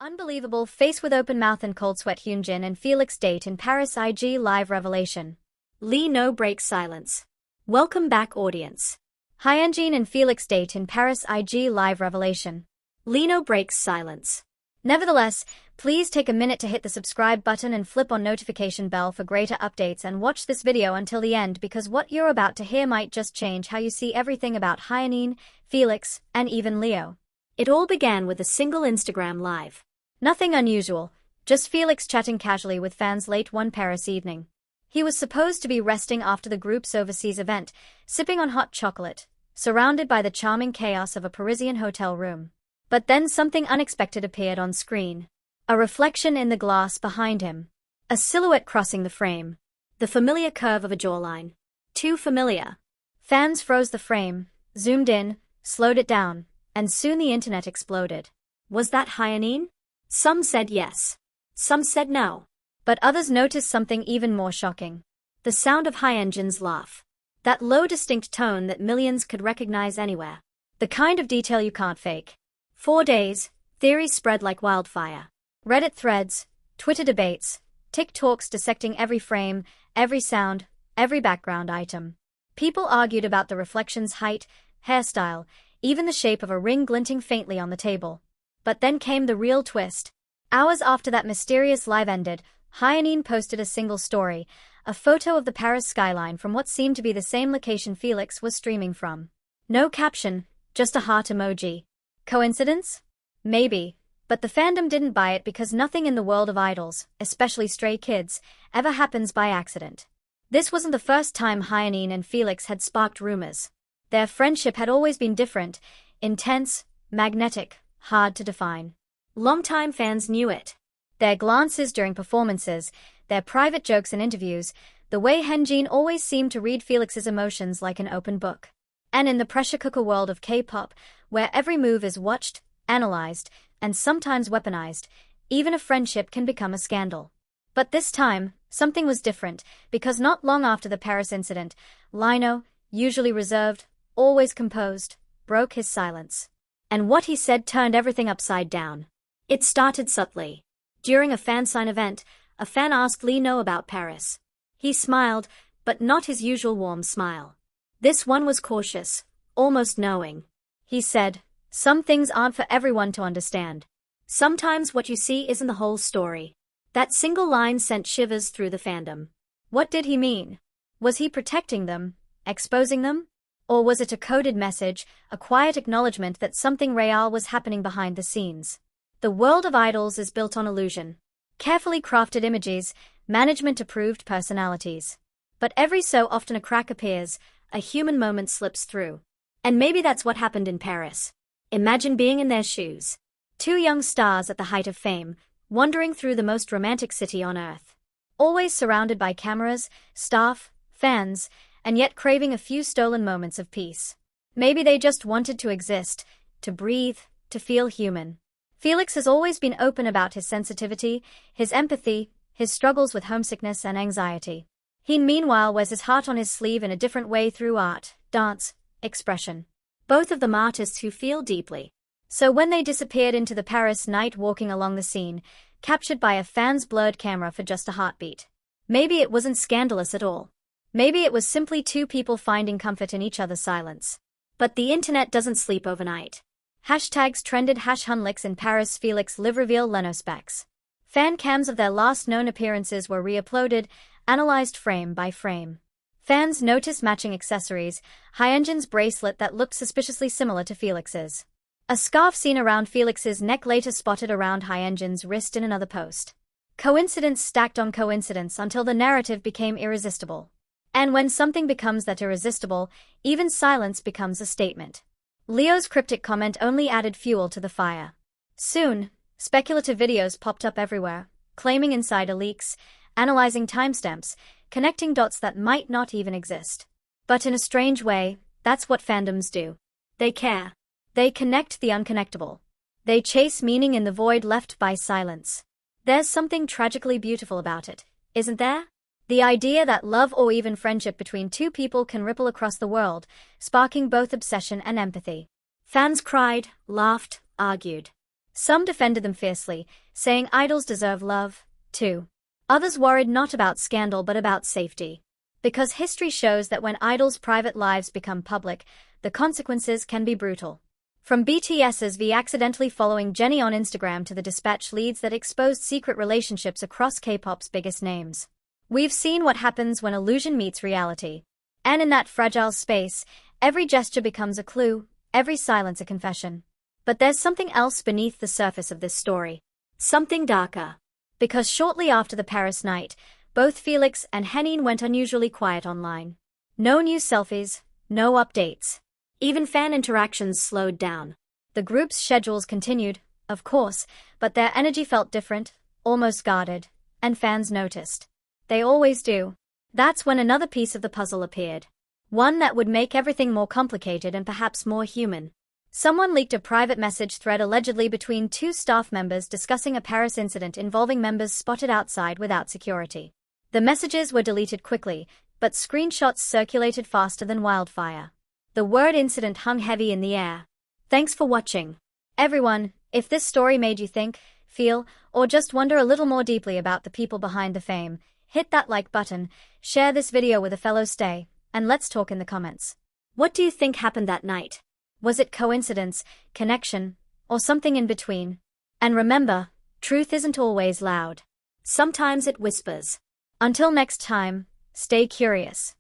Unbelievable face with open mouth and cold sweat. Hyunjin and Felix date in Paris. IG live revelation. Lee no breaks silence. Welcome back, audience. Hyunjin and Felix date in Paris. IG live revelation. Lee no breaks silence. Nevertheless, please take a minute to hit the subscribe button and flip on notification bell for greater updates, and watch this video until the end, because what you're about to hear might just change how you see everything about Hyunjin, Felix, and even Leo. It all began with a single Instagram live. Nothing unusual, just Felix chatting casually with fans late one Paris evening. He was supposed to be resting after the group's overseas event, sipping on hot chocolate, surrounded by the charming chaos of a Parisian hotel room. But then something unexpected appeared on screen. A reflection in the glass behind him. A silhouette crossing the frame. The familiar curve of a jawline. Too familiar. Fans froze the frame, zoomed in, slowed it down, and soon the internet exploded. Was that Hyunjin? Some said yes. Some said no. But others noticed something even more shocking. The sound of Hyunjin's laugh. That low, distinct tone that millions could recognize anywhere. The kind of detail you can't fake. 4 days, theories spread like wildfire. Reddit threads, Twitter debates, TikToks dissecting every frame, every sound, every background item. People argued about the reflection's height, hairstyle, even the shape of a ring glinting faintly on the table. But then came the real twist. Hours after that mysterious live ended, Hyunjin posted a single story, a photo of the Paris skyline from what seemed to be the same location Felix was streaming from. No caption, just a heart emoji. Coincidence? Maybe, but the fandom didn't buy it, because nothing in the world of idols, especially stray kids, ever happens by accident. This wasn't the first time Hyunjin and Felix had sparked rumors. Their friendship had always been different, intense, magnetic, hard to define. Longtime fans knew it. Their glances during performances, their private jokes in interviews, the way Hyunjin always seemed to read Felix's emotions like an open book. And in the pressure cooker world of K-pop, where every move is watched, analyzed, and sometimes weaponized, even a friendship can become a scandal. But this time, something was different, because not long after the Paris incident, Lino, usually reserved, always composed, broke his silence. And what he said turned everything upside down. It started subtly. During a fan sign event, a fan asked Lino about Paris. He smiled, but not his usual warm smile. This one was cautious, almost knowing. He said, "Some things aren't for everyone to understand. Sometimes what you see isn't the whole story." That single line sent shivers through the fandom. What did he mean? Was he protecting them, exposing them? Or was it a coded message, a quiet acknowledgement that something real was happening behind the scenes? The world of idols is built on illusion. Carefully crafted images, management-approved personalities. But every so often a crack appears, a human moment slips through. And maybe that's what happened in Paris. Imagine being in their shoes. 2 young stars at the height of fame, wandering through the most romantic city on earth. Always surrounded by cameras, staff, fans, and yet craving a few stolen moments of peace. Maybe they just wanted to exist, to breathe, to feel human. Felix has always been open about his sensitivity, his empathy, his struggles with homesickness and anxiety. He meanwhile wears his heart on his sleeve in a different way, through art, dance, expression. Both of them artists who feel deeply. So when they disappeared into the Paris night, walking along the scene, captured by a fan's blurred camera for just a heartbeat, maybe it wasn't scandalous at all. Maybe it was simply 2 people finding comfort in each other's silence. But the internet doesn't sleep overnight. Hashtags trended. #Hunlix in Paris, Felix live reveal Leno specs. Fan cams of their last known appearances were re-uploaded, analyzed frame by frame. Fans noticed matching accessories, Hyunjin's bracelet that looked suspiciously similar to Felix's. A scarf seen around Felix's neck later spotted around Hyunjin's wrist in another post. Coincidence stacked on coincidence until the narrative became irresistible. And when something becomes that irresistible, even silence becomes a statement. Leo's cryptic comment only added fuel to the fire. Soon, speculative videos popped up everywhere, claiming insider leaks, analyzing timestamps, connecting dots that might not even exist. But in a strange way, that's what fandoms do. They care. They connect the unconnectable. They chase meaning in the void left by silence. There's something tragically beautiful about it, isn't there? The idea that love or even friendship between 2 people can ripple across the world, sparking both obsession and empathy. Fans cried, laughed, argued. Some defended them fiercely, saying idols deserve love, too. Others worried not about scandal but about safety. Because history shows that when idols' private lives become public, the consequences can be brutal. From BTS's V accidentally following Jennie on Instagram to the Dispatch leads that exposed secret relationships across K-pop's biggest names. We've seen what happens when illusion meets reality. And in that fragile space, every gesture becomes a clue, every silence a confession. But there's something else beneath the surface of this story. Something darker. Because shortly after the Paris night, both Felix and Hyunjin went unusually quiet online. No new selfies, no updates. Even fan interactions slowed down. The group's schedules continued, of course, but their energy felt different, almost guarded, and fans noticed. They always do. That's when another piece of the puzzle appeared. One that would make everything more complicated and perhaps more human. Someone leaked a private message thread allegedly between two staff members discussing a Paris incident involving members spotted outside without security. The messages were deleted quickly, but screenshots circulated faster than wildfire. The word incident hung heavy in the air. Thanks for watching. Everyone, if this story made you think, feel, or just wonder a little more deeply about the people behind the fame, hit that like button, share this video with a fellow stay, and let's talk in the comments. What do you think happened that night? Was it coincidence, connection, or something in between? And remember, truth isn't always loud. Sometimes it whispers. Until next time, stay curious.